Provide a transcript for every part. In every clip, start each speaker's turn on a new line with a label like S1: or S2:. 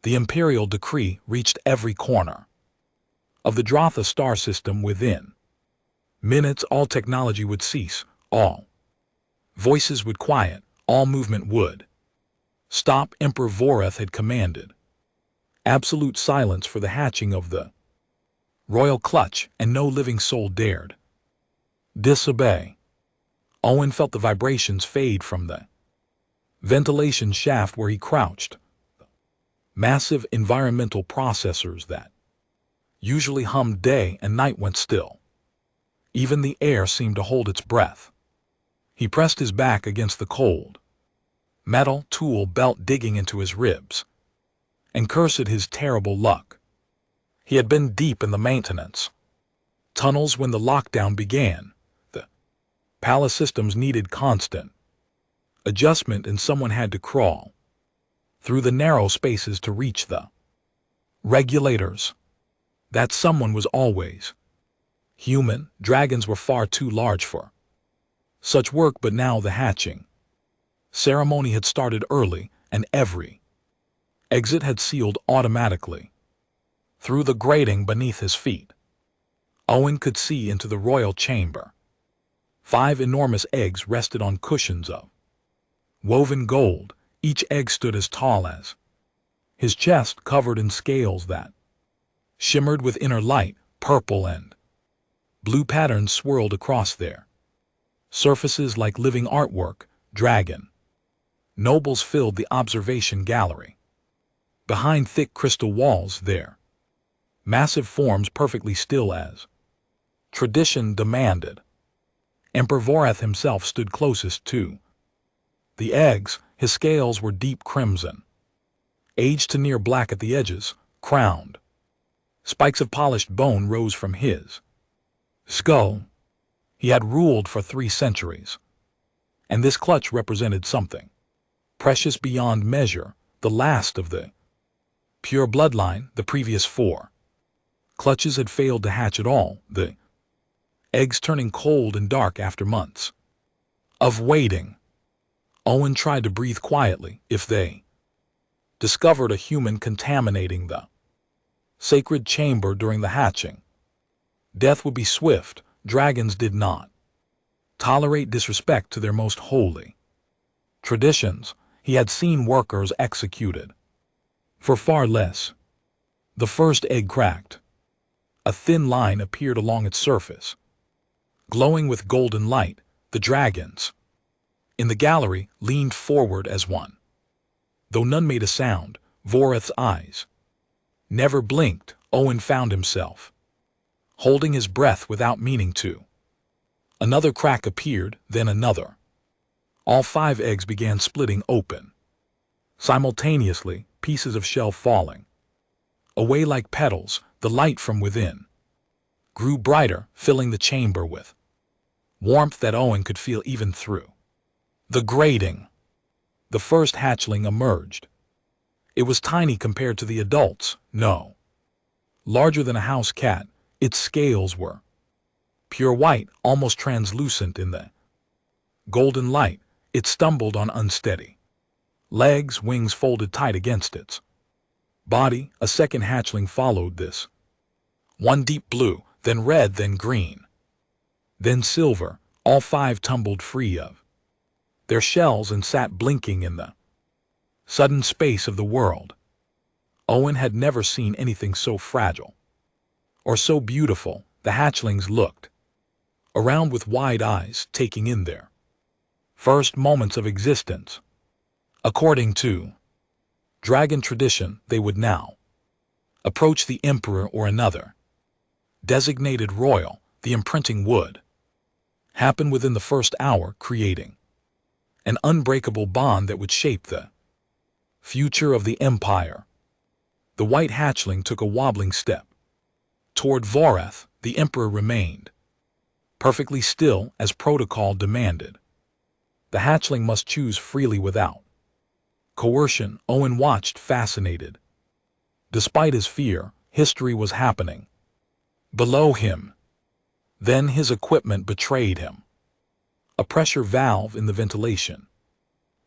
S1: The imperial decree reached every corner of the Drotha star system. Within minutes, all technology would cease, all voices would quiet, all movement would stop. Emperor Voreth had commanded absolute silence for the hatching of the royal clutch, and no living soul dared disobey. Owen felt the vibrations fade from the ventilation shaft where he crouched. Massive environmental processors that usually hummed day and night went still. Even the air seemed to hold its breath. He pressed his back against the cold metal tool belt digging into his ribs, and cursed his terrible luck. He had been deep in the maintenance tunnels when the lockdown began. The palace systems needed constant adjustment, and someone had to crawl through the narrow spaces to reach the regulators. That someone was always human. Dragons were far too large for such work, but now the hatching ceremony had started early, and every exit had sealed automatically. Through the grating beneath his feet, Owen could see into the royal chamber. 5 enormous eggs rested on cushions of woven gold. Each egg stood as tall as his chest, covered in scales that shimmered with inner light. Purple and blue patterns swirled across their surfaces like living artwork. Dragon nobles filled the observation gallery. Behind thick crystal walls, their massive forms perfectly still as tradition demanded. Emperor Voreth himself stood closest to the eggs. His scales were deep crimson, aged to near black at the edges. Crowned spikes of polished bone rose from his skull. He had ruled for 3 centuries, and this clutch represented something precious beyond measure, the last of the pure bloodline. The previous 4 clutches had failed to hatch at all, the eggs turning cold and dark after months of waiting. Owen tried to breathe quietly. If they discovered a human contaminating the sacred chamber during the hatching, death would be swift. Dragons did not tolerate disrespect to their most holy traditions. He had seen workers executed for far less. The first egg cracked. A thin line appeared along its surface, glowing with golden light. The dragons in the gallery leaned forward as one. Though none made a sound, Voreth's eyes never blinked. Owen found himself holding his breath without meaning to. Another crack appeared, then another. All 5 eggs began splitting open simultaneously, pieces of shell falling away like petals. The light from within grew brighter, filling the chamber with warmth that Owen could feel even through the grating. The first hatchling emerged. It was tiny compared to the adults, no larger than a house cat. Its scales were pure white, almost translucent in the golden light. It stumbled on unsteady legs, wings folded tight against its body. A second hatchling followed this. One deep blue, then red, then green, then silver. All 5 tumbled free of their shells and sat blinking in the sudden space of the world. Owen had never seen anything so fragile or so beautiful. The hatchlings looked around with wide eyes, taking in their first moments of existence. According to dragon tradition, they would now approach the emperor or another designated royal. The imprinting would happen within the first hour, creating an unbreakable bond that would shape the future of the empire. The white hatchling took a wobbling step toward Voreth. The emperor remained perfectly still, as protocol demanded. The hatchling must choose freely without coercion. Owen watched, fascinated. Despite his fear, history was happening below him. Then his equipment betrayed him. A pressure valve in the ventilation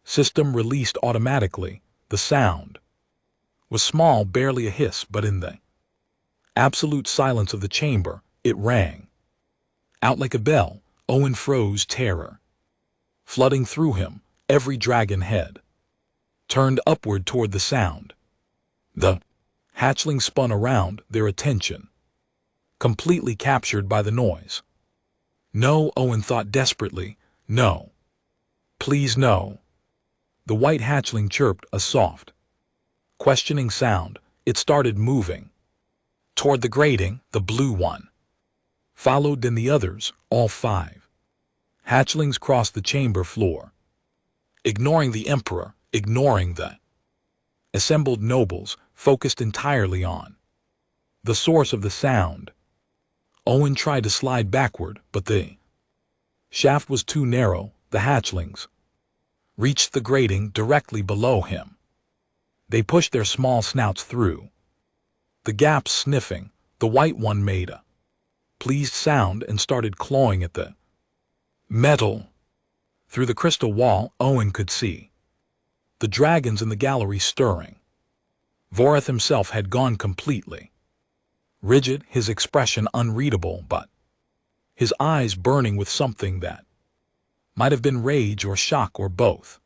S1: system released automatically. The sound was small, barely a hiss, but in the absolute silence of the chamber, it rang out like a bell. Owen froze, terror flooding through him. Every dragon head turned upward toward the sound. The hatchlings spun around, their attention completely captured by the noise. No, Owen thought desperately. No. Please, no. The white hatchling chirped, a soft, questioning sound. It started moving toward the grating. The blue one followed, then the others, all 5. Hatchlings crossed the chamber floor, ignoring the emperor, ignoring the assembled nobles, focused entirely on the source of the sound. Owen tried to slide backward, but the shaft was too narrow. The hatchlings reached the grating directly below him. They pushed their small snouts through the gaps, sniffing. The white one made a pleased sound and started clawing at the metal. Through the crystal wall, Owen could see the dragons in the gallery stirring. Vorath himself had gone completely rigid, his expression unreadable, but his eyes burning with something that might have been rage or shock or both.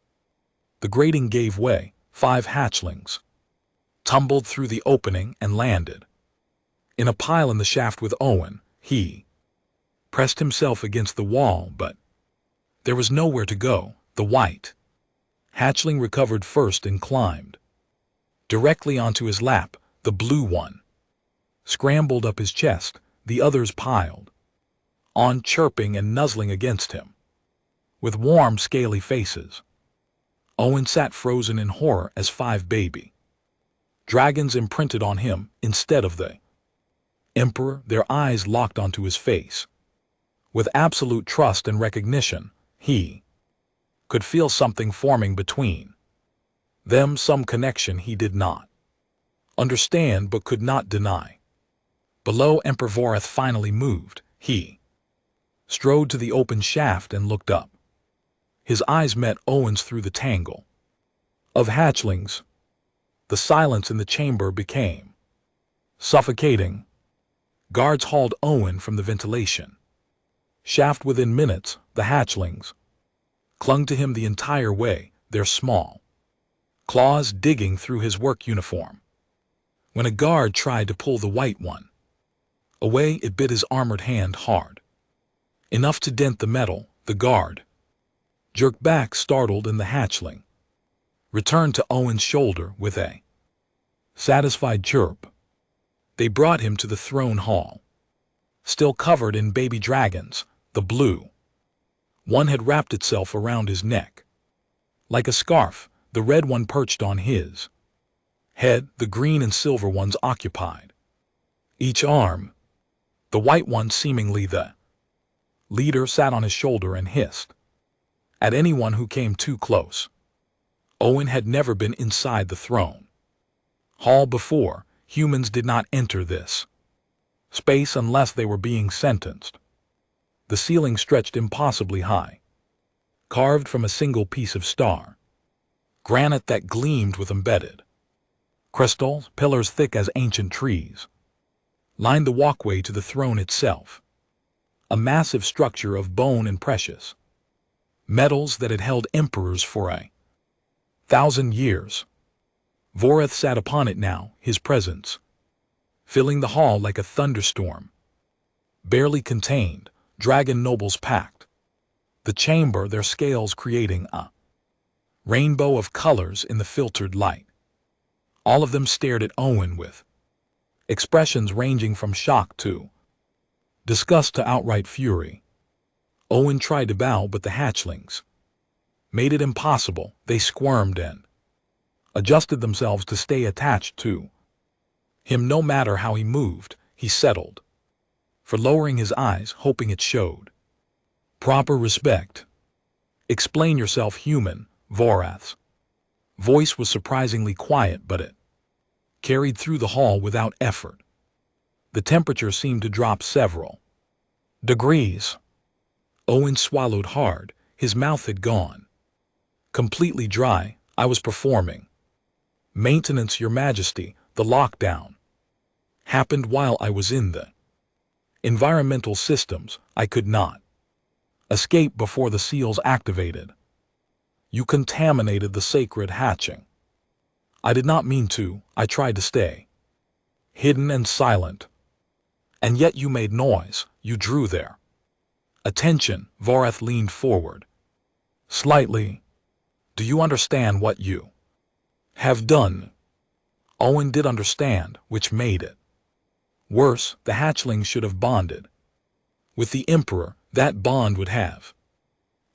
S1: The grating gave way. 5 hatchlings tumbled through the opening and landed in a pile in the shaft with Owen. He pressed himself against the wall, but there was nowhere to go. The white hatchling recovered first and climbed directly onto his lap. The blue one scrambled up his chest. The others piled on, chirping and nuzzling against him with warm, scaly faces. Owen sat frozen in horror as 5 baby dragons imprinted on him instead of the emperor, their eyes locked onto his face. With absolute trust and recognition, he could feel something forming between them, some connection he did not understand but could not deny. Below, Emperor Vorath finally moved. He strode to the open shaft and looked up. His eyes met Owen's through the tangle of hatchlings. The silence in the chamber became suffocating. Guards hauled Owen from the ventilation shaft. Within minutes, the hatchlings clung to him the entire way, their small claws digging through his work uniform. When a guard tried to pull the white one away, it bit his armored hand hard, enough to dent the metal. The guard jerked back, startled, and the hatchling returned to Owen's shoulder with a satisfied chirp. They brought him to the throne hall, still covered in baby dragons. The blue one had wrapped itself around his neck like a scarf. The red one perched on his head. The green and silver ones occupied each arm. The white one, seemingly the leader, sat on his shoulder and hissed at anyone who came too close. Owen had never been inside the throne hall before. Humans did not enter this space unless they were being sentenced. The ceiling stretched impossibly high, carved from a single piece of star granite that gleamed with embedded crystals. Pillars thick as ancient trees lined the walkway to the throne itself, a massive structure of bone and precious metals that had held emperors for 1,000 years. Vorath sat upon it now, his presence filling the hall like a thunderstorm. Barely contained, dragon nobles packed the chamber, their scales creating a rainbow of colors in the filtered light. All of them stared at Owen with expressions ranging from shock to disgust to outright fury. Owen tried to bow, but the hatchlings made it impossible. They squirmed and adjusted themselves to stay attached to him. No matter how he moved, he settled for lowering his eyes, hoping it showed proper respect. Explain yourself, human. Vorath's voice was surprisingly quiet, but it carried through the hall without effort. The temperature seemed to drop several degrees. Owen swallowed hard. His mouth had gone completely dry. I was performing Maintenance, Your Majesty, the lockdown happened while I was in the environmental systems. I could not escape before the seals activated. You contaminated the sacred hatching. I did not mean to. I tried to stay hidden and silent. And yet you made noise. You drew their attention. Voreth leaned forward slightly. Do you understand what you have done? Owen did understand, which made it worse. The hatchlings should have bonded with the Emperor. That bond would have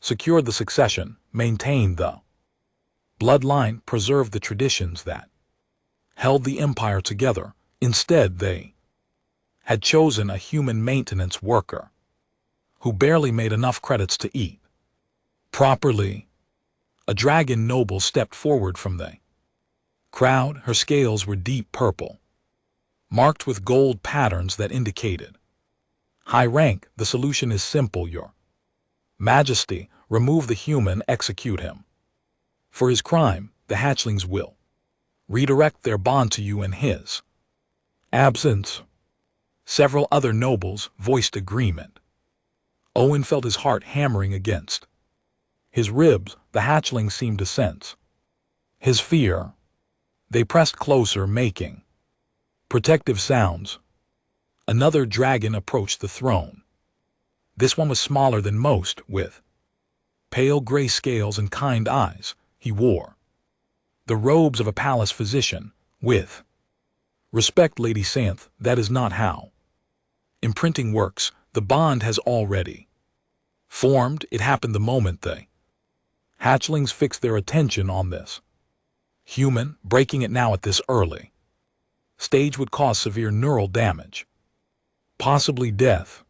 S1: secured the succession, maintained the bloodline, preserved the traditions that held the Empire together. Instead, they had chosen a human maintenance worker who barely made enough credits to eat properly. A dragon noble stepped forward from the crowd. Her scales were deep purple, marked with gold patterns that indicated high rank. The solution is simple, Your Majesty. Remove the human, execute him. For his crime, the hatchlings will redirect their bond to you in his absence. Several other nobles voiced agreement. Owen felt his heart hammering against his ribs. The hatchlings seemed to sense his fear. They pressed closer, making protective sounds. Another dragon approached the throne. This one was smaller than most, with pale gray scales and kind eyes. He wore the robes of a palace physician. With respect, Lady Santh, that is not how imprinting works. The bond has already formed. It happened the moment the hatchlings fixed their attention on this human. Breaking it now at this early stage would cause severe neural damage, possibly death.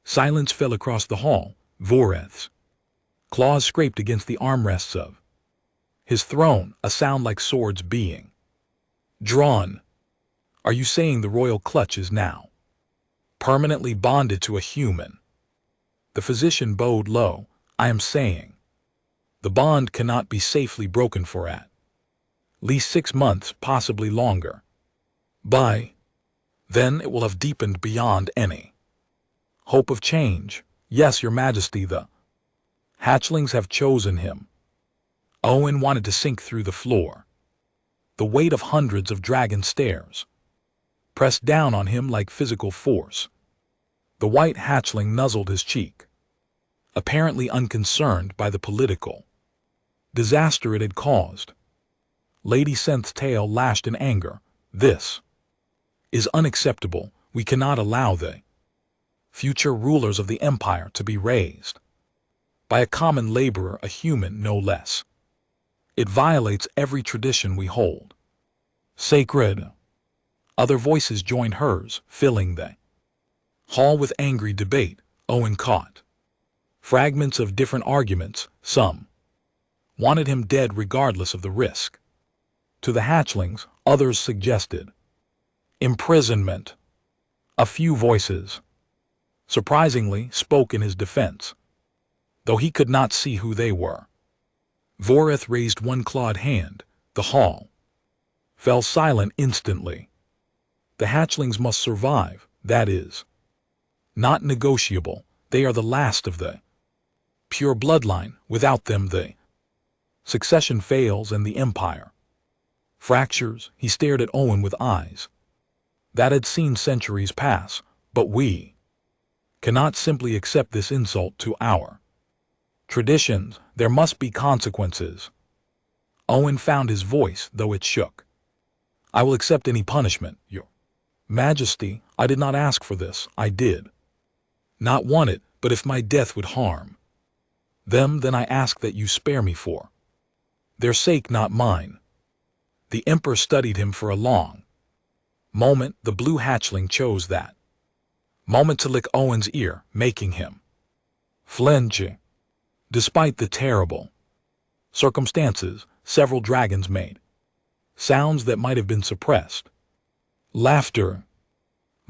S1: Silence fell across the hall. Voreth's claws scraped against the armrests of his throne, a sound like swords being drawn. Are you saying the royal clutch is now permanently bonded to a human? The physician bowed low. I am saying the bond cannot be safely broken for at least 6 months, possibly longer. By then it will have deepened beyond any hope of change. Yes, Your Majesty, the hatchlings have chosen him. Owen wanted to sink through the floor. The weight of hundreds of dragon stairs pressed down on him like physical force. The white hatchling nuzzled his cheek, apparently unconcerned by the political disaster it had caused. Lady Senth's tail lashed in anger. This is unacceptable. We cannot allow the future rulers of the Empire to be raised by a common laborer, a human no less. It violates every tradition we hold sacred. Other voices joined hers, filling the hall with angry debate. Owen caught fragments of different arguments. Some wanted him dead regardless of the risk. To the hatchlings, others suggested imprisonment. A few voices, surprisingly, spoke in his defense, though he could not see who they were. Voreth raised one clawed hand. The hall fell silent instantly. The hatchlings must survive. That is not negotiable. They are the last of the pure bloodline. Without them, the succession fails and the empire fractures. He stared at Owen with eyes that had seen centuries pass. But we cannot simply accept this insult to our traditions. There must be consequences. Owen found his voice, though it shook. I will accept any punishment, Your Majesty. I did not ask for this. I did not want it, but if my death would harm them, then I ask that you spare me for their sake, not mine. The Emperor studied him for a long moment. The blue hatchling chose that moment to lick Owen's ear, making him flinch. Despite the terrible circumstances, several dragons made sounds that might have been suppressed. Laughter.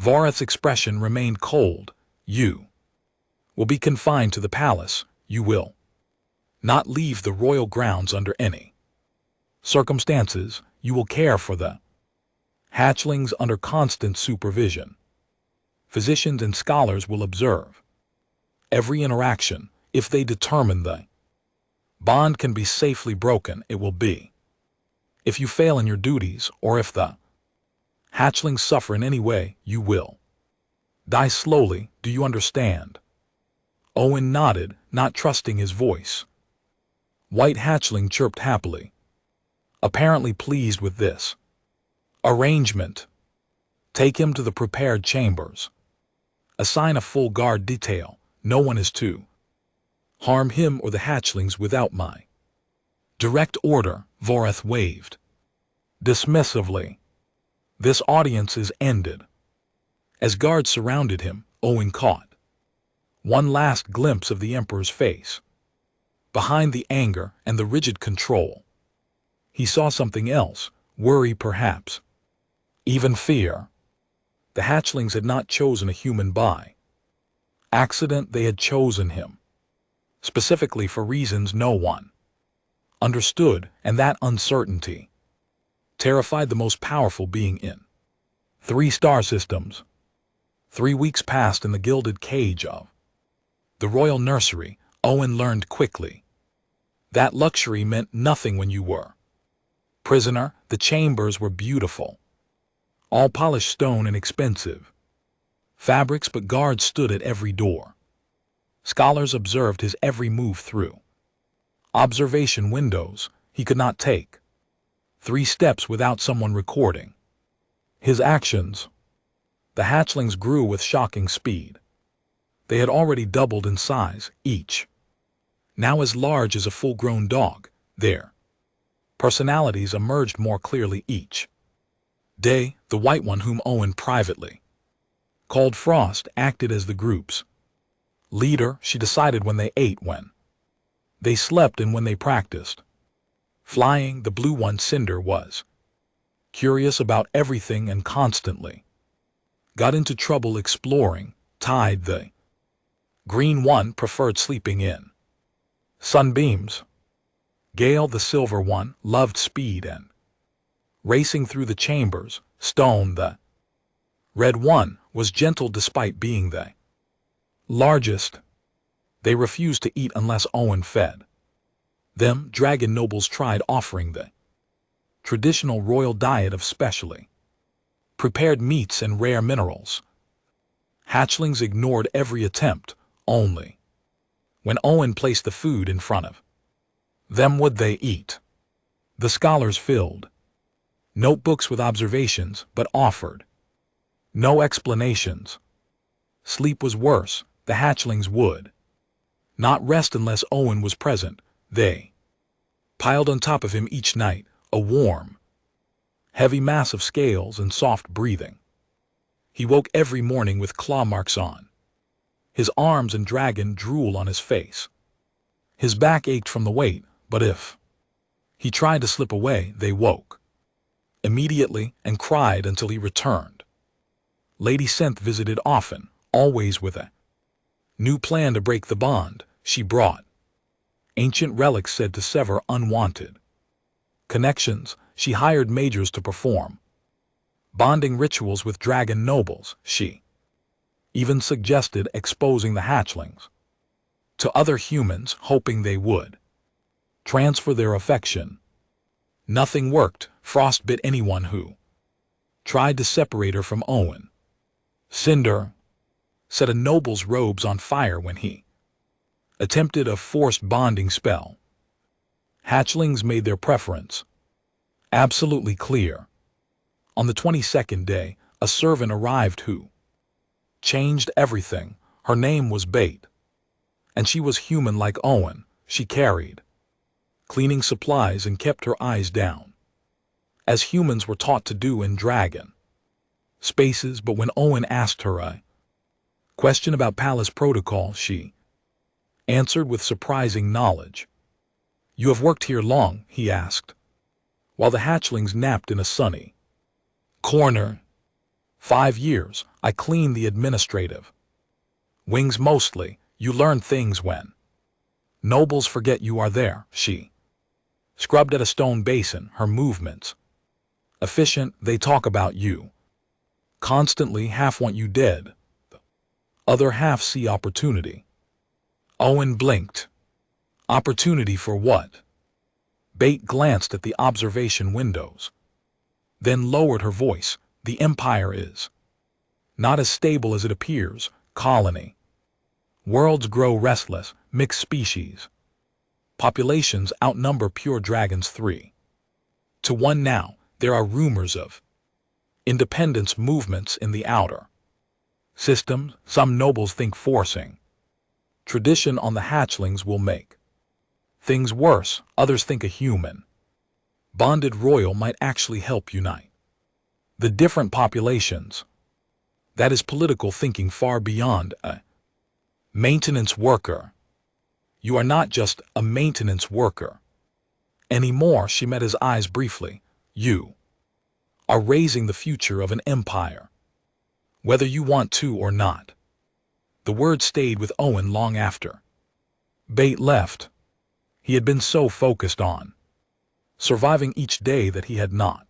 S1: Voreth's expression remained cold. You will be confined to the palace. You will not leave the royal grounds under any circumstances. you will care for the hatchlings under constant supervision. Physicians and scholars will observe every interaction. If they determine the bond can be safely broken, it will be. If you fail in your duties, or if the hatchlings suffer in any way, you will die slowly. Do you understand? Owen nodded, not trusting his voice. White hatchling chirped happily, apparently pleased with this arrangement. Take him to the prepared chambers. Assign a full guard detail. No one is to harm him or the hatchlings without my direct order. Voreth waved dismissively. This audience is ended. As guards surrounded him, Owen caught one last glimpse of the Emperor's face. Behind the anger and the rigid control, he saw something else, worry perhaps, even fear. The hatchlings had not chosen a human by accident. They had chosen him, specifically for reasons no one understood, and that uncertainty terrified the most powerful being in 3 star systems. 3 weeks passed in the gilded cage of the royal nursery. Owen learned quickly that luxury meant nothing when you were prisoner. The chambers were beautiful, all polished stone and expensive fabrics, but guards stood at every door. Scholars observed his every move through observation windows. He could not take 3 steps without someone recording his actions. The hatchlings grew with shocking speed. They had already doubled in size, each now as large as a full-grown dog. Their personalities emerged more clearly each day. The white one, whom Owen privately called Frost, acted as the group's leader. She decided when they ate, when they slept, and when they practiced flying. The blue one, Cinder, was curious about everything and constantly got into trouble exploring. Tide, the green one, preferred sleeping in sunbeams. Gale, the silver one, loved speed and racing through the chambers. Stone, the red one, was gentle despite being the largest. They refused to eat unless Owen fed them. Dragon nobles tried offering the traditional royal diet of specially prepared meats and rare minerals. Hatchlings ignored every attempt. Only when Owen placed the food in front of them would they eat. The scholars filled notebooks with observations, but offered no explanations. Sleep was worse. The hatchlings would not rest unless Owen was present. They piled on top of him each night, a warm, heavy mass of scales and soft breathing. He woke every morning with claw marks on his arms and dragon drool on his face. His back ached from the weight, but if he tried to slip away, they woke immediately and cried until he returned. Lady Synth visited often, always with a new plan to break the bond. She brought ancient relics said to sever unwanted connections. She hired majors to perform bonding rituals with dragon nobles. She even suggested exposing the hatchlings to other humans, hoping they would transfer their affection. Nothing worked. Frost bit anyone who tried to separate her from Owen. Cinder set a noble's robes on fire when he attempted a forced bonding spell. Hatchlings made their preference absolutely clear. On the 22nd day, a servant arrived who changed everything. Her name was Bait, and she was human like Owen. She carried cleaning supplies and kept her eyes down, as humans were taught to do in dragon spaces. But when Owen asked her a question about palace protocol, she answered with surprising knowledge. "You have worked here long?" he asked, while the hatchlings napped in a sunny corner. 5 years. I clean the administrative wings mostly. You learn things when nobles forget you are there. She scrubbed at a stone basin, her movements Efficient, they talk about you. Constantly, half want you dead. Other half see opportunity. Owen blinked. Opportunity for what? Bate glanced at the observation windows, then lowered her voice. The Empire is not as stable as it appears. Colony. Worlds grow restless, mixed species. Populations outnumber pure dragons 3-1 now. There are rumors of independence movements in the outer systems. Some nobles think forcing tradition on the hatchlings will make things worse. Others think a human bonded royal might actually help unite the different populations. That is political thinking far beyond a maintenance worker. You are not just a maintenance worker anymore. She met his eyes briefly. You are raising the future of an empire, whether you want to or not. The word stayed with Owen long after Bate left. He had been so focused on surviving each day that he had not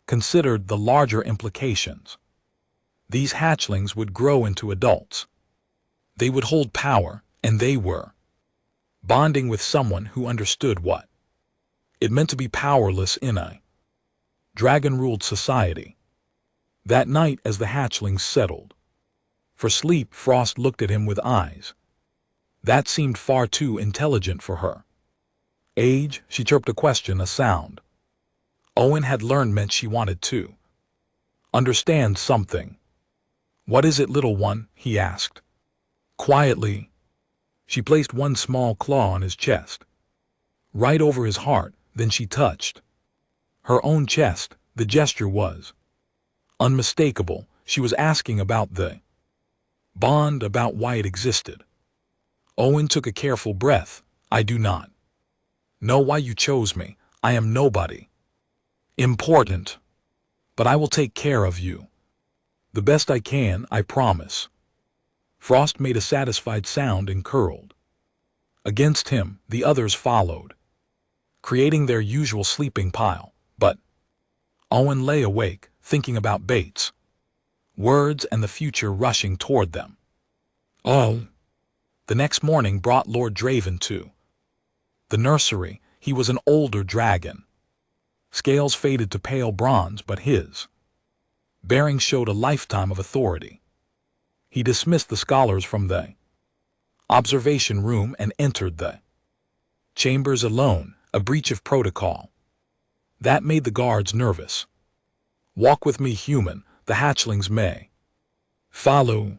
S1: considered the larger implications. These hatchlings would grow into adults. They would hold power, and they were bonding with someone who understood what it meant to be powerless in a dragon-ruled society. That night, as the hatchlings settled for sleep, Frost looked at him with eyes that seemed far too intelligent for her age. She chirped a question, a sound Owen had learned meant she wanted to understand something. "What is it, little one?" he asked. Quietly, she placed one small claw on his chest, right over his heart. Then she touched her own chest. The gesture was unmistakable. She was asking about the bond, about why it existed. Owen took a careful breath. "I do not know why you chose me. I am nobody important, but I will take care of you the best I can, I promise." Frost made a satisfied sound and curled against him. The others followed, creating their usual sleeping pile. But Owen lay awake, thinking about Bates' words and the future rushing toward them. Oh! The next morning brought Lord Draven to the nursery. He was an older dragon. Scales faded to pale bronze, but his bearing showed a lifetime of authority. He dismissed the scholars from the observation room and entered the chambers alone, a breach of protocol that made the guards nervous. "Walk with me, human. The hatchlings may follow."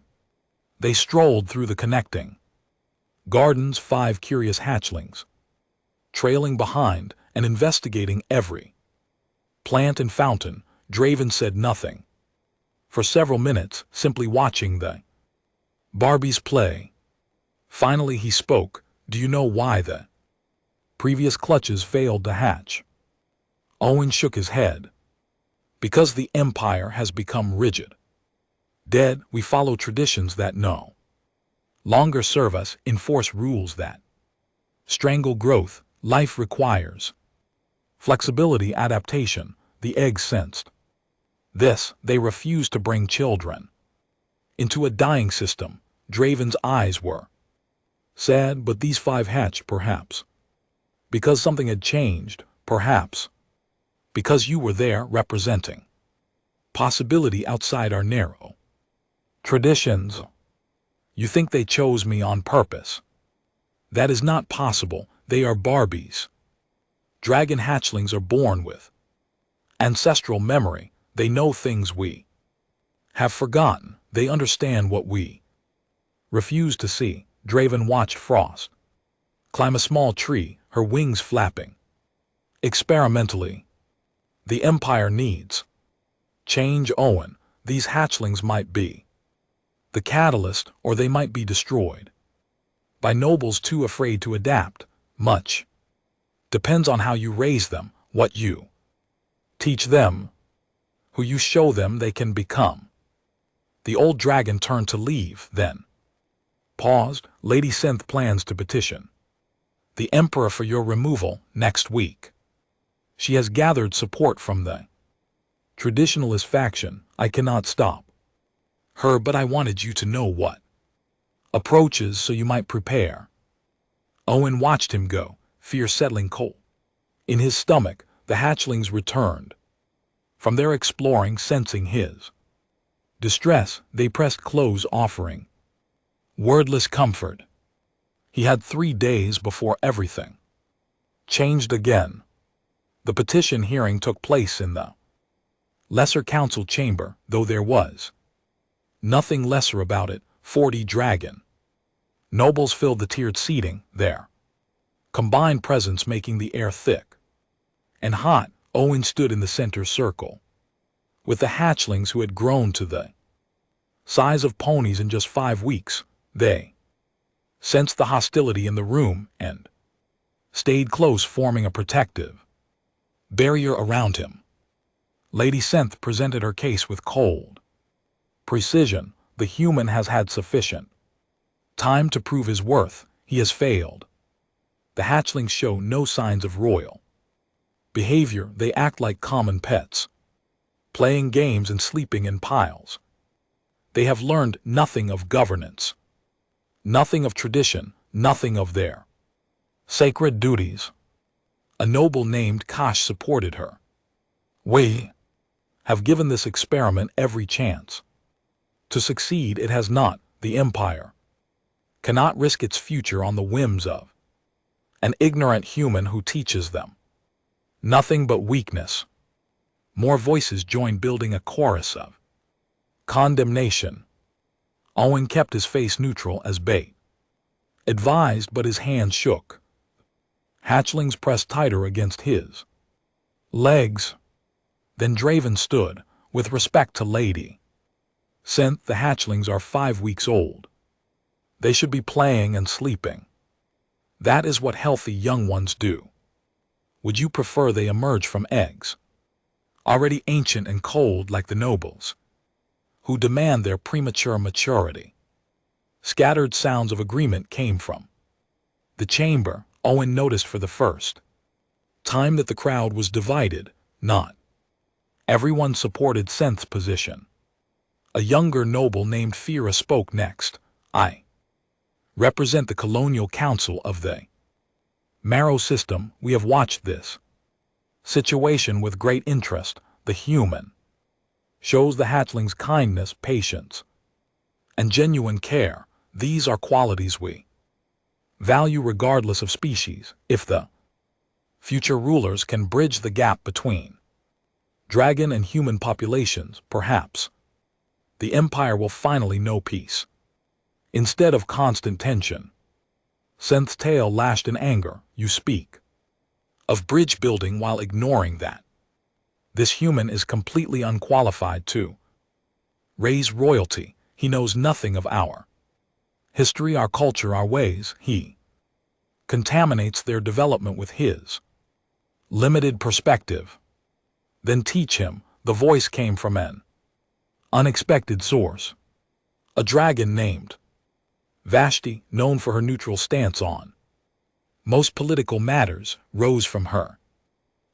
S1: They strolled through the connecting gardens, 5 curious hatchlings trailing behind and investigating every plant and fountain. Draven said nothing for several minutes, simply watching the Barbies play. Finally he spoke. "Do you know why the previous clutches failed to hatch?" Owen shook his head. "Because the Empire has become rigid. Dead. We follow traditions that no longer serve us, enforce rules that strangle growth. Life requires flexibility, adaptation." The eggs sensed this. They refused to bring children into a dying system. Draven's eyes were sad. "But these 5 hatched, perhaps because something had changed, perhaps because you were there, representing possibility outside our narrow traditions. You think they chose me on purpose? That is not possible. They are Barbies. Dragon hatchlings are born with ancestral memory. They know things we have forgotten. They understand what we refuse to see." Draven watched Frost climb a small tree, her wings flapping experimentally. "The Empire needs change, Owen. These hatchlings might be the catalyst, or they might be destroyed by nobles too afraid to adapt. Much depends on how you raise them, what you teach them, who you show them they can become." The old dragon turned to leave, then paused. "Lady Synth plans to petition the Emperor for your removal next week. She has gathered support from the Traditionalist faction, I cannot stop her, but I wanted you to know what approaches so you might prepare. Owen watched him go, fear settling cold in his stomach. The hatchlings returned from their exploring, sensing his distress. They pressed close, offering wordless comfort. He had 3 days before everything changed again. The petition hearing took place in the lesser council chamber, though there was nothing lesser about it. 40 dragon nobles filled the tiered seating, their combined presence making the air thick and hot. Owen stood in the center circle with the hatchlings who had grown to the size of ponies in just 5 weeks. They sensed the hostility in the room and stayed close, forming a protective barrier around him. Lady Senth presented her case with cold precision. The human has had sufficient time to prove his worth. He has failed. The hatchlings show no signs of royal behavior. They act like common pets, playing games and sleeping in piles. They have learned nothing of governance, nothing of tradition, nothing of their sacred duties. A noble named Kosh supported her. We have given this experiment every chance to succeed. It has not. The Empire cannot risk its future on the whims of an ignorant human who teaches them nothing but weakness. More voices joined, building a chorus of condemnation. Owen kept his face neutral as bait advised, but his hands shook. Hatchlings pressed tighter against his legs. Then Draven stood, with respect to Lady Senth. The hatchlings are 5 weeks old. They should be playing and sleeping. That is what healthy young ones do. Would you prefer they emerge from eggs, already ancient and cold like the nobles, who demand their premature maturity? Scattered sounds of agreement came from the chamber. Owen noticed for the first time that the crowd was divided. Not everyone supported Senth's position. A younger noble named Fira spoke next. I represent the colonial council of the Marrow system. We have watched this situation with great interest. The human shows the hatchlings kindness, patience, and genuine care. These are qualities we value regardless of species. If the future rulers can bridge the gap between dragon and human populations, perhaps the Empire will finally know peace instead of constant tension. Senth's tail lashed in anger. You speak of bridge building while ignoring that this human is completely unqualified to raise royalty. He knows nothing of our history, our culture, our ways. He contaminates their development with his limited perspective. Then teach him. The voice came from an unexpected source. A dragon named Vashti, known for her neutral stance on most political matters, rose from her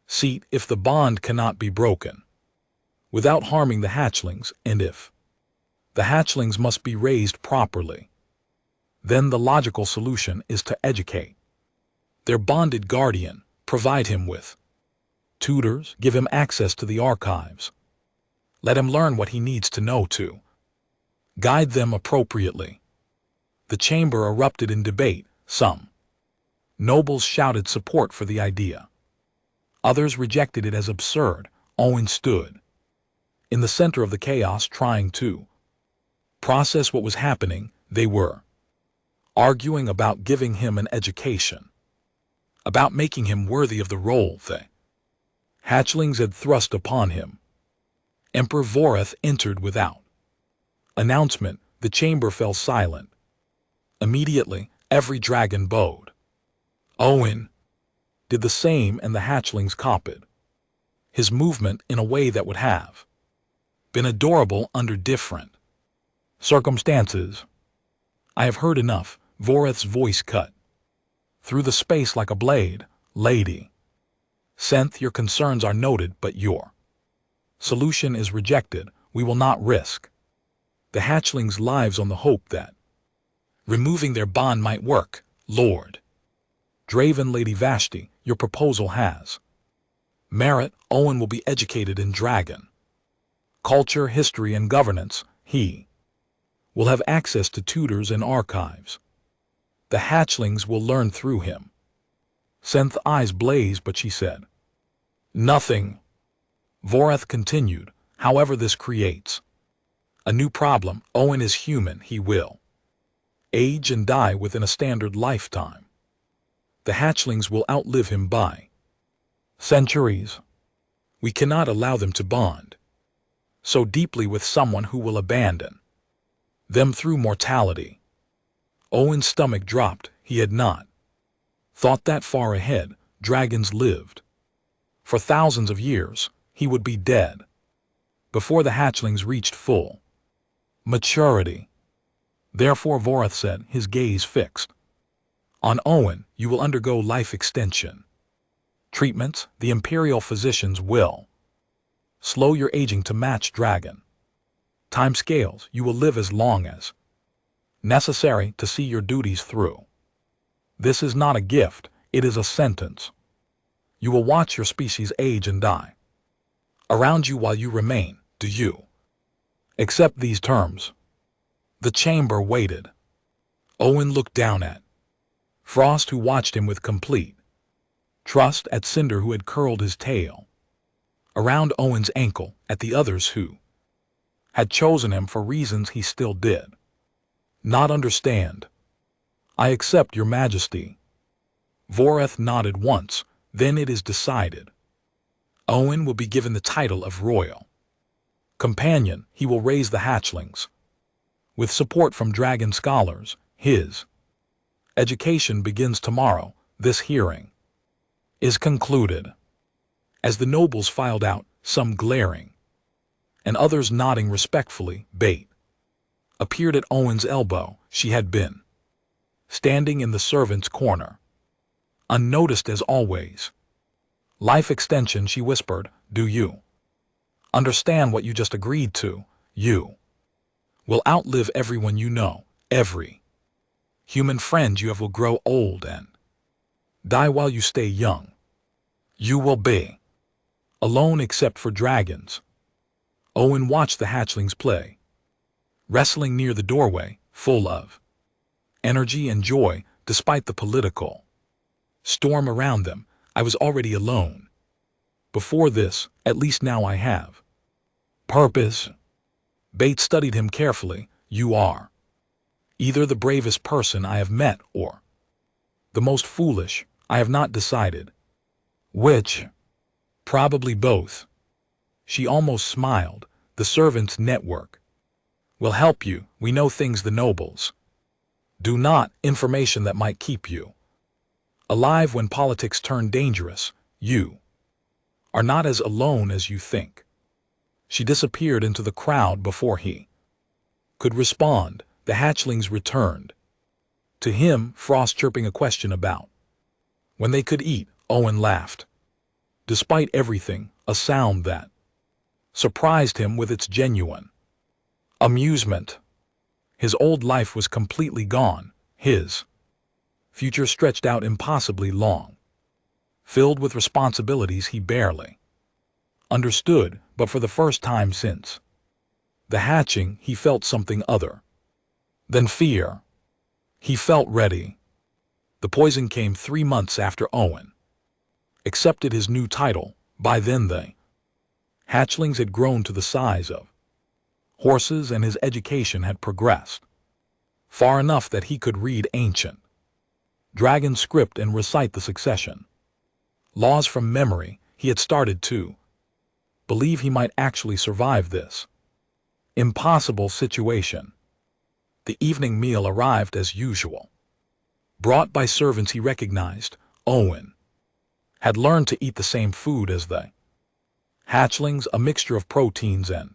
S1: seat. If the bond cannot be broken without harming the hatchlings, and if the hatchlings must be raised properly, then the logical solution is to educate their bonded guardian, provide him with tutors, give him access to the archives, let him learn what he needs to know to guide them appropriately. The chamber erupted in debate. Some nobles shouted support for the idea. Others rejected it as absurd. Owen stood in the center of the chaos, trying to process what was happening. They were arguing about giving him an education, about making him worthy of the role the hatchlings had thrust upon him. Emperor Voreth entered without announcement. The chamber fell silent. Immediately, every dragon bowed. Owen did the same, and the hatchlings copied his movement in a way that would have been adorable under different circumstances. I have heard enough. Voreth's voice cut through the space like a blade. Lady Senth, your concerns are noted, but your Solution is rejected. We will not risk the hatchlings' lives on the hope that removing their bond might work. Lord Draven, Lady Vashti, your proposal has merit. Owen will be educated in dragon culture, history, and governance. He will have access to tutors and archives. The hatchlings will learn through him. Senth's eyes blazed, but she said nothing. Voreth continued, however, this creates a new problem. Owen is human. He will age and die within a standard lifetime. The hatchlings will outlive him by centuries. We cannot allow them to bond so deeply with someone who will abandon them through mortality. Owen's stomach dropped. He had not thought that far ahead. Dragons lived for thousands of years. He would be dead before the hatchlings reached full maturity. Therefore, Voreth said, his gaze fixed on Owen, you will undergo life extension treatments. The imperial physicians will slow your aging to match dragon time scales. You will live as long as necessary to see your duties through. This is not a gift, it is a sentence. You will watch your species age and die around you while you remain. Do you accept these terms? The chamber waited. Owen looked down at Frost, who watched him with complete trust, at Cinder, who had curled his tail around Owen's ankle, at the others who had chosen him for reasons he still did not understand. I accept, your majesty. Voreth nodded once. Then it is decided. Owen will be given the title of royal companion. He will raise the hatchlings with support from dragon scholars. His education begins tomorrow. This hearing is concluded. As the nobles filed out, some glaring and others nodding respectfully, Bate appeared at Owen's elbow. She had been standing in the servants' corner, unnoticed as always. Life extension, she whispered. Do you understand what you just agreed to? You will outlive everyone you know. Every human friend you have will grow old and die while you stay young. You will be alone except for dragons. Owen watched the hatchlings play, wrestling near the doorway, full of energy and joy. Despite the political storm around them, I was already alone before this. At least now I have purpose. Bates studied him carefully. You are either the bravest person I have met or the most foolish. I have not decided which. Probably both. She almost smiled. The servants' network will help you. We know things the nobles do not. Information that might keep you alive when politics turn dangerous. You are not as alone as you think. She disappeared into the crowd before he could respond. The hatchlings returned to him, Frost chirping a question about when they could eat. Owen laughed. Despite everything, a sound that surprised him with its genuine amusement. His old life was completely gone. His future stretched out impossibly long, filled with responsibilities he barely understood. But for the first time since the hatching, he felt something other than fear. He felt ready. The poison came 3 months after Owen accepted his new title. By then the hatchlings had grown to the size of horses, and his education had progressed far enough that he could read ancient dragon script and recite the succession laws from memory. He had started to believe he might actually survive this impossible situation. The evening meal arrived as usual, brought by servants he recognized. Owen had learned to eat the same food as the hatchlings, a mixture of proteins and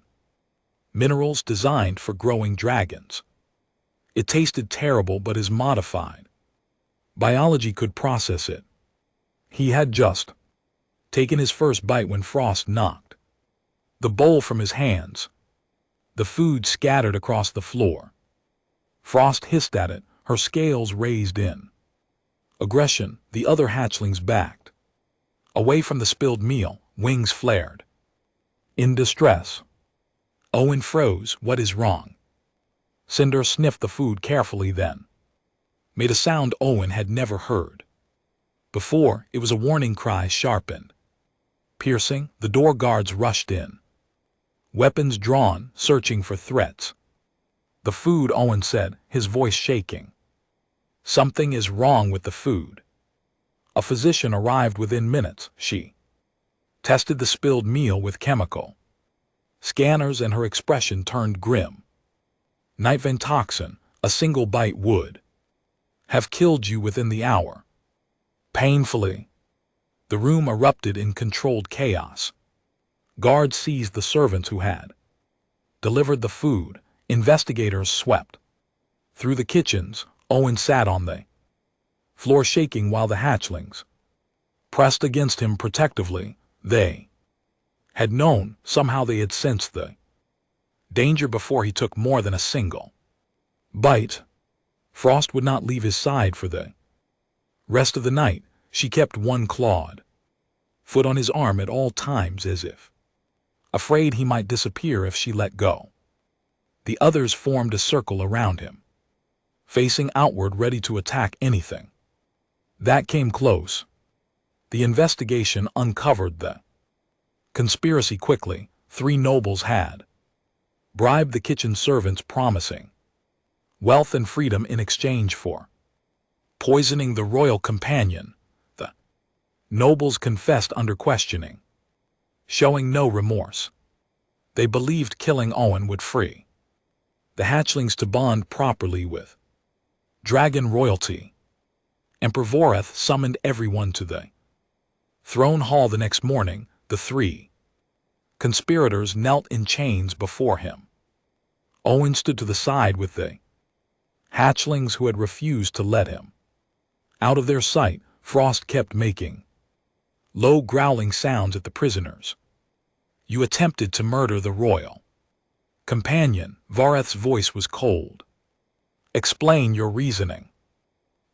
S1: minerals designed for growing dragons. It tasted terrible, but his modified biology could process it. He had just taken his first bite when Frost knocked. the bowl from his hands. The food scattered across the floor. Frost hissed at it, her scales raised in aggression. The other hatchlings backed away from the spilled meal, wings flared. In distress, Owen froze. What is wrong? Cinder sniffed the food carefully, then made a sound Owen had never heard before. It was a warning cry, sharpened, piercing. The door guards rushed in, weapons drawn, searching for threats. The food, Owen said, his voice shaking. Something is wrong with the food. A physician arrived within minutes. She tested the spilled meal with chemical scanners and her expression turned grim. Nitvan toxin, a single bite would have killed you within the hour. Painfully, the room erupted in controlled chaos. Guards seized the servants who had delivered the food. Investigators swept through the kitchens. Owen sat on the floor shaking while the hatchlings pressed against him protectively. They had known, somehow they had sensed the danger before he took more than a single bite. Frost would not leave his side for the rest of the night. She kept one clawed foot on his arm at all times, as if afraid he might disappear if she let go. The others formed a circle around him, facing outward, ready to attack anything that came close. The investigation uncovered the conspiracy quickly. 3 nobles had bribed the kitchen servants, promising wealth and freedom in exchange for poisoning the royal companion. The nobles confessed under questioning, showing no remorse. They believed killing Owen would free the hatchlings to bond properly with dragon royalty. Emperor Voreth summoned everyone to the throne hall the next morning. The 3 conspirators knelt in chains before him. Owen stood to the side with the hatchlings who had refused to let him out of their sight. Frost kept making low growling sounds at the prisoners. You attempted to murder the royal companion. Voreth's voice was cold. Explain your reasoning.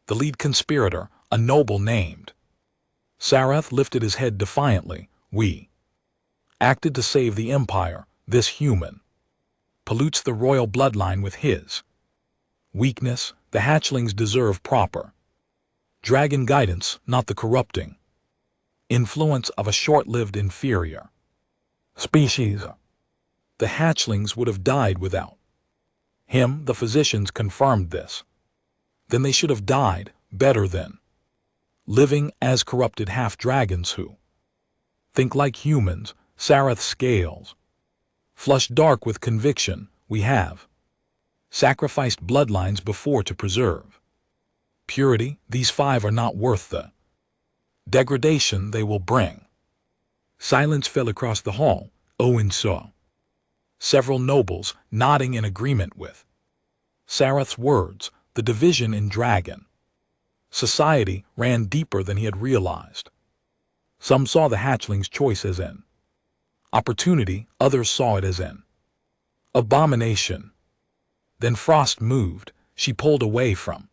S1: The lead conspirator, a noble named Sareth, lifted his head defiantly. We acted to save the empire. This human pollutes the royal bloodline with his weakness. The hatchlings deserve proper dragon guidance, not the corrupting influence of a short-lived inferior species. The hatchlings would have died without him. The physicians confirmed this. Then they should have died better than living as corrupted half-dragons who think like humans. Sareth's scales flushed dark with conviction. We have sacrificed bloodlines before to preserve purity. These 5 are not worth the degradation they will bring. Silence fell across the hall. Owen saw several nobles nodding in agreement with Sareth's words. The division in dragon society ran deeper than he had realized. Some saw the hatchling's choice as an opportunity, others saw it as an abomination. Then Frost moved. She pulled away from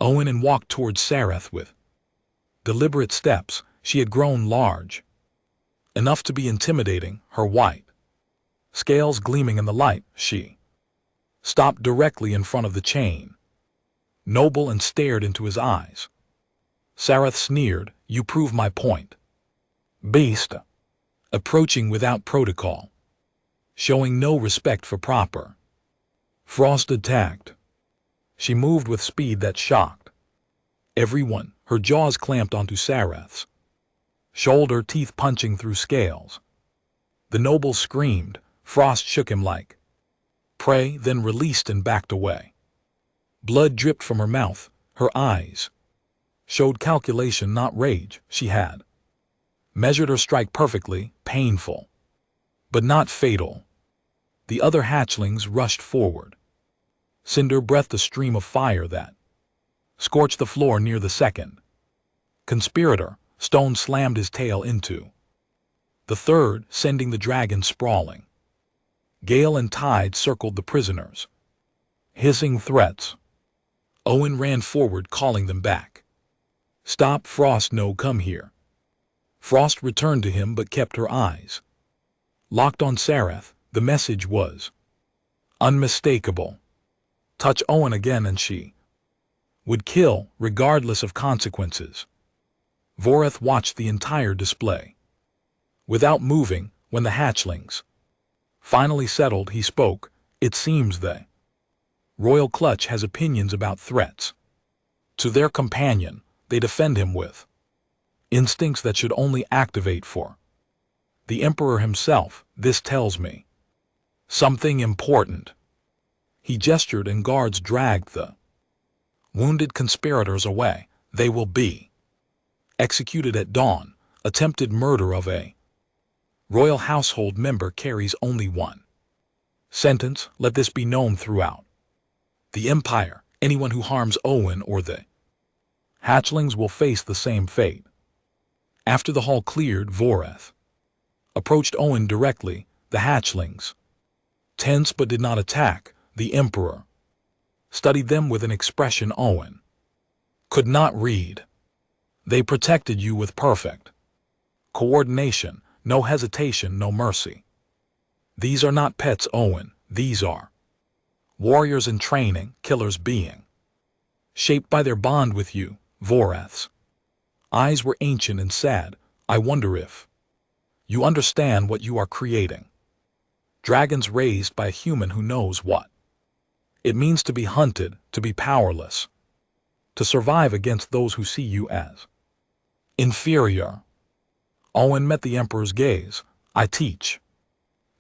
S1: Owen and walked towards Sareth with deliberate steps. She had grown large enough to be intimidating, her white scales gleaming in the light. She stopped directly in front of the chain noble and stared into his eyes. Sareth sneered. You prove my point, beast. Approaching without protocol, showing no respect for proper. Frost attacked. She moved with speed that shocked everyone. Her jaws clamped onto Sareth's shoulder, teeth punching through scales. The noble screamed. Frost shook him like prey, then released and backed away. Blood dripped from her mouth. Her eyes showed calculation, not rage. She had measured her strike perfectly, painful, but not fatal. The other hatchlings rushed forward. Cinder breathed a stream of fire that scorched the floor near the second conspirator. Stone slammed his tail into the third sending the dragon sprawling. Gale and tide circled the prisoners. Hissing threats. Owen ran forward, calling them back. "Stop, Frost, no, come here." Frost returned to him but kept her eyes locked on Sareth. The message was unmistakable. Touch Owen again and she would kill, regardless of consequences. Voreth watched the entire display. Without moving, when the hatchlings finally settled, he spoke. "It seems the Royal Clutch has opinions about threats to their companion. They defend him with instincts that should only activate for the Emperor himself. This tells me something important." He gestured and guards dragged the wounded conspirators away. "They will be executed at dawn. Attempted murder of a royal household member carries only one sentence. Let this be known throughout the Empire. Anyone who harms Owen or the hatchlings will face the same fate." After the hall cleared, Voreth approached Owen directly. The hatchlings, tense but did not attack. The Emperor studied them with an expression Owen could not read. "They protected you with perfect coordination, no hesitation, no mercy. These are not pets, Owen. These are warriors in training, killers being shaped by their bond with you." Voreth's eyes were ancient and sad. "I wonder if you understand what you are creating. Dragons raised by a human who knows what it means to be hunted, to be powerless, to survive against those who see you as inferior." Owen met the Emperor's gaze. "I teach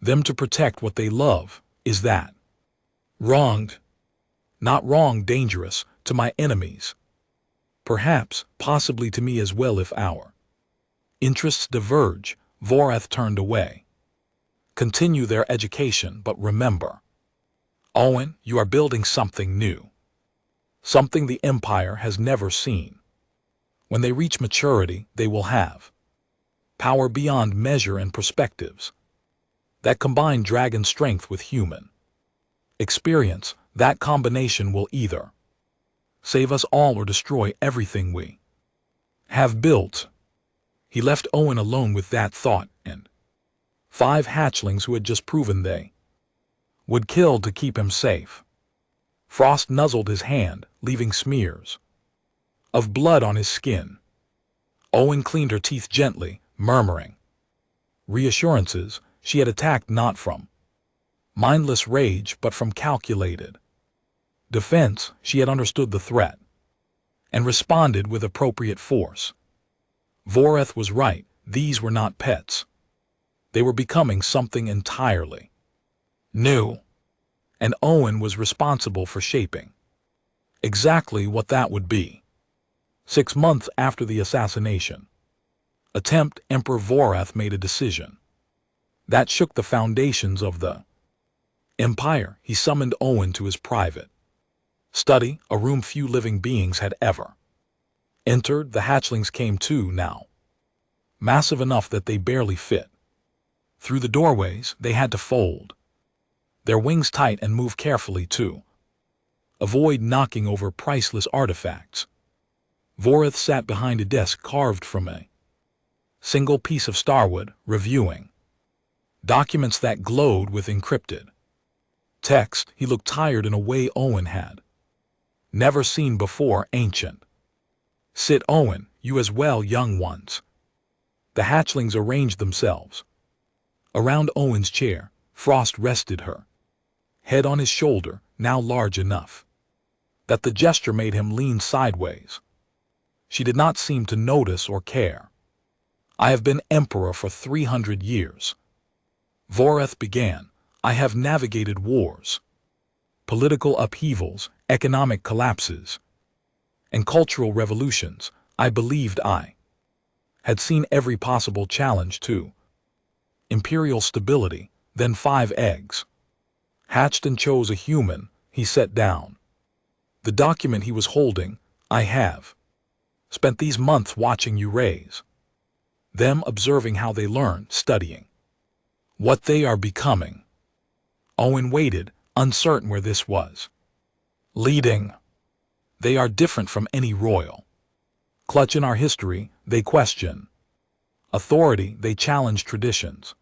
S1: them to protect what they love. Is that wronged?" "Not wrong, dangerous to my enemies. Perhaps, possibly to me as well if our interests diverge." Voreth turned away. "Continue their education, but remember, Owen, you are building something new. Something the Empire has never seen. When they reach maturity, they will have power beyond measure and perspectives that combine dragon strength with human experience. That combination will either save us all or destroy everything we have built." He left Owen alone with that thought and 5 hatchlings who had just proven they would kill to keep him safe. Frost nuzzled his hand, leaving smears of blood on his skin. Owen cleaned her teeth gently, murmuring reassurances. She had attacked not from mindless rage but from calculated defense. She had understood the threat and responded with appropriate force. Voreth was right. These were not pets. They were becoming something entirely new, and Owen was responsible for shaping exactly what that would be. 6 months after the assassination attempt, Emperor Voreth made a decision that shook the foundations of the Empire. He summoned Owen to his private study, a room few living beings had ever entered. The hatchlings came too now, massive enough that they barely fit through the doorways. They had to fold their wings tight and move carefully to avoid knocking over priceless artifacts. Voreth sat behind a desk carved from a single piece of starwood, reviewing documents that glowed with encrypted text. He looked tired in a way Owen had never seen before. "Ancient. Sit, Owen, you as well, young ones." The hatchlings arranged themselves around Owen's chair. Frost rested her head on his shoulder, now large enough that the gesture made him lean sideways. She did not seem to notice or care. "I have been emperor for 300 years. Voreth began. I have navigated wars, political upheavals, economic collapses, and cultural revolutions. I believed I had seen every possible challenge to imperial stability. Then 5 eggs hatched and chose a human." He sat down the document he was holding. "I have spent these months watching you raise them observing how they learn, studying what they are becoming. Owen waited, uncertain where this was leading. They are different from any royal clutch in our history. They question authority, they challenge traditions.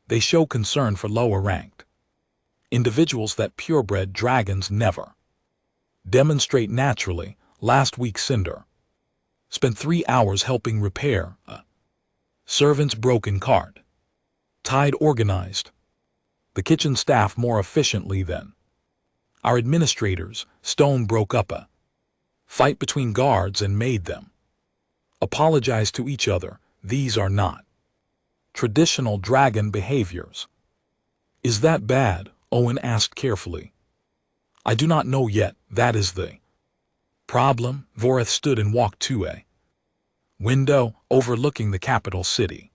S1: They show concern for lower-ranked individuals that purebred dragons never demonstrate naturally. Last week Cinder spent 3 hours helping repair a servant's broken cart. Tide organized the kitchen staff more efficiently than our administrators. Stone broke up a fight between guards and made them apologize to each other. These are not traditional dragon behaviors. Is that bad? Owen asked carefully. I do not know yet. That is the problem. Voreth stood and walked to a window overlooking the capital city.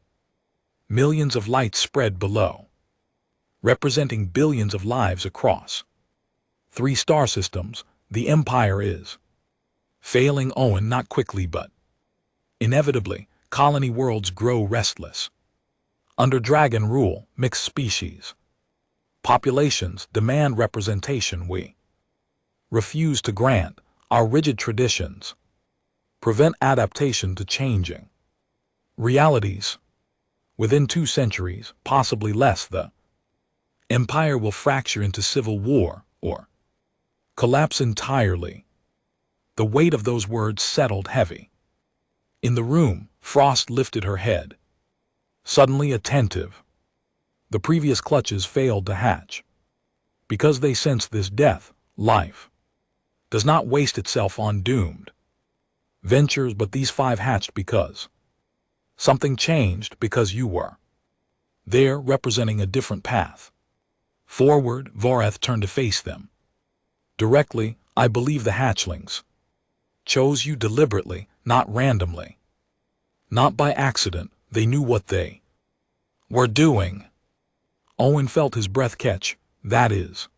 S1: Millions of lights spread below, representing billions of lives across 3 star systems. The Empire is failing. Owen, not quickly but inevitably. Colony worlds grow restless. Under dragon rule, mixed species populations demand representation. We refuse to grant. Our rigid traditions prevent adaptation to changing realities. Within 2 centuries, possibly less, the Empire will fracture into civil war or collapse entirely. The weight of those words settled heavy. In the room, Frost lifted her head, suddenly attentive. The previous clutches failed to hatch because they sensed this death. Life does not waste itself on doomed ventures, but these 5 hatched because something changed, because you were there, representing a different path forward. Voreth turned to face them directly. I believe the hatchlings chose you deliberately, not randomly, not by accident. They knew what they were doing. Owen felt his breath catch. That is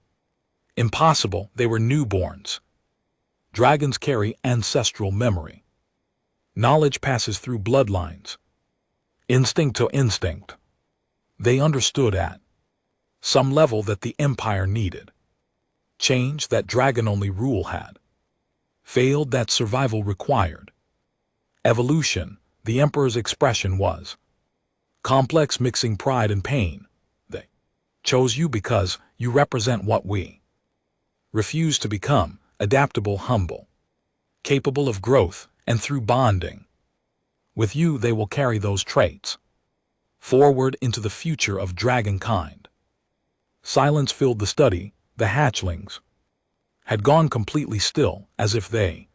S1: impossible. They were newborns. Dragons carry ancestral memory. Knowledge passes through bloodlines, instinct to instinct. They understood at some level that the Empire needed change, that dragon-only rule had failed, that survival required evolution. The Emperor's expression was complex, mixing pride and pain. They chose you because you represent what we refuse to become: adaptable, humble, capable of growth, and through bonding with you, they will carry those traits forward into the future of dragonkind. Silence filled the study. The hatchlings had gone completely still, as if they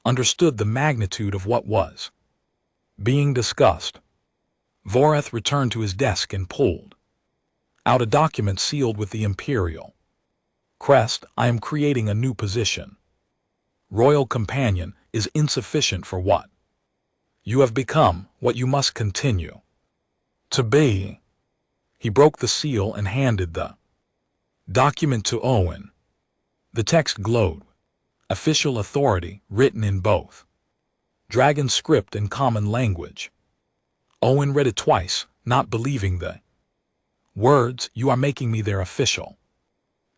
S1: understood the magnitude of what was being discussed. Voreth returned to his desk and pulled out a document sealed with the Imperial crest. I am creating a new position. Royal Companion is insufficient for what you have become, what you must continue to be. He broke the seal and handed the document to Owen. The text glowed. Official authority, written in both dragon script and common language. Owen read it twice, not believing the words. You are making me their official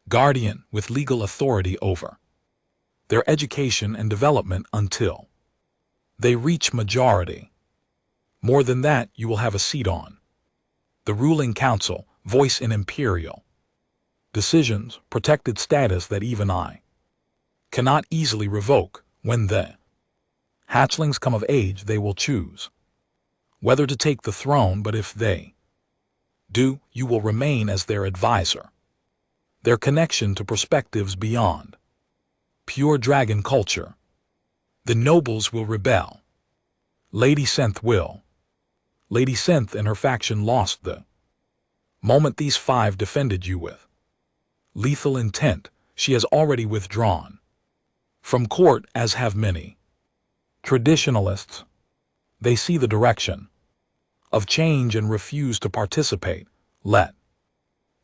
S1: guardian, with legal authority over their education and development until they reach majority. More than that, you will have a seat on the ruling council, voice in imperial decisions, protected status that even I cannot easily revoke. When the hatchlings come of age, they will choose whether to take the throne, but if they do, you will remain as their advisor. Their connection to perspectives beyond pure dragon culture. The nobles will rebel. Lady Senth will. Lady Senth and her faction lost the moment these 5 defended you with lethal intent. She has already withdrawn from court, as have many traditionalists. They see the direction of change and refuse to participate. Let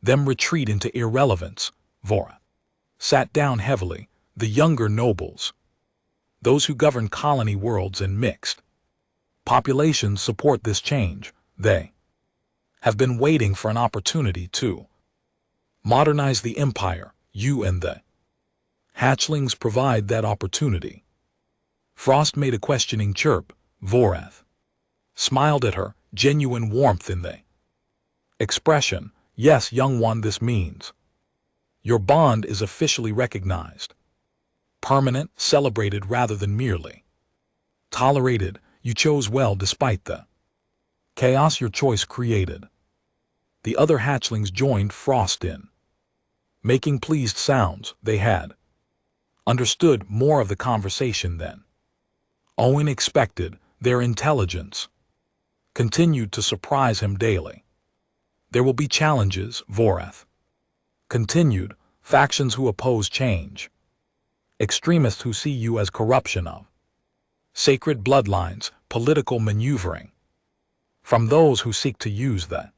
S1: them retreat into irrelevance. Voreth sat down heavily. The younger nobles, those who govern colony worlds and mixed Populations support this change. They have been waiting for an opportunity to modernize the empire. You and the hatchlings provide that opportunity. Frost made a questioning chirp. Vorath smiled at her, genuine warmth in the expression. Yes, young one, this means your bond is officially recognized. Permanent, celebrated rather than merely tolerated. You chose well despite the chaos your choice created. The other hatchlings joined Frost in making pleased sounds. They had understood more of the conversation than Owen expected. Their intelligence continued to surprise him daily. There will be challenges, Vorath continued, factions who oppose change, extremists who see you as corruption of sacred bloodlines, political maneuvering from those who seek to use the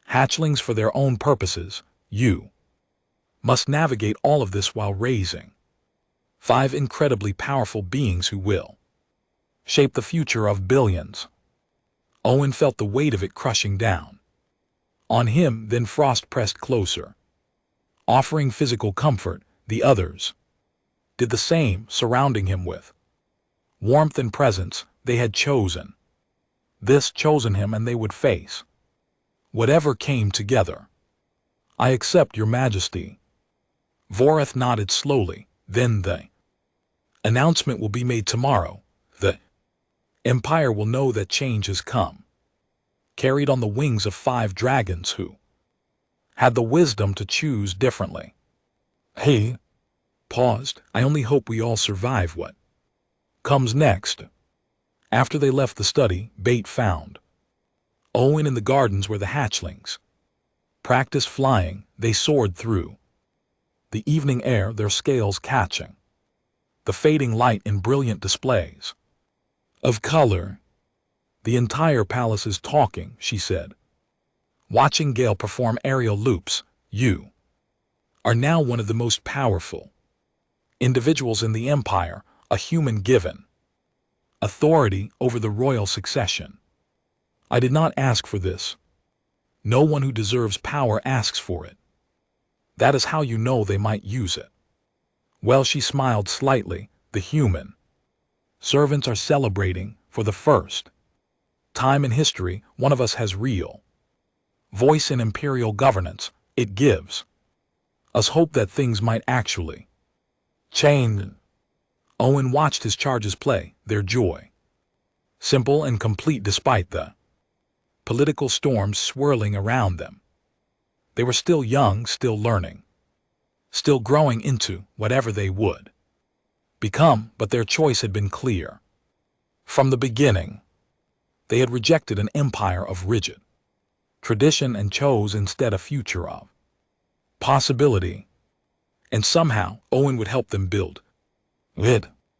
S1: hatchlings for their own purposes. You must navigate all of this while raising 5 incredibly powerful beings who will shape the future of billions. Owen felt the weight of it crushing down on him. Then Frost pressed closer, offering physical comfort. The others did the same, surrounding him with warmth and presence. They had chosen him, and they would face whatever came together. I accept, Your Majesty. Vorath nodded slowly. Then the announcement will be made tomorrow. The Empire will know that change has come, carried on the wings of 5 dragons who had the wisdom to choose differently. He paused. I only hope we all survive what comes next. After they left the study, Bate found Owen in the gardens where the hatchlings practiced flying. They soared through the evening air, their scales catching the fading light in brilliant displays of color. The entire palace is talking, she said, watching Gale perform aerial loops. You are now one of the most powerful individuals in the Empire, a human given authority over the royal succession. I did not ask for this. No one who deserves power asks for it. That is how you know they might use it. Well, she smiled slightly. The human servants are celebrating. For the first time in history, one of us has real voice in imperial governance. It gives us hope that things might actually change. Owen watched his charges play, their joy simple and complete despite the political storms swirling around them. They were still young, still learning, still growing into whatever they would become, but their choice had been clear. From the beginning, they had rejected an empire of rigid tradition and chose instead a future of possibility. And somehow, Owen would help them build it.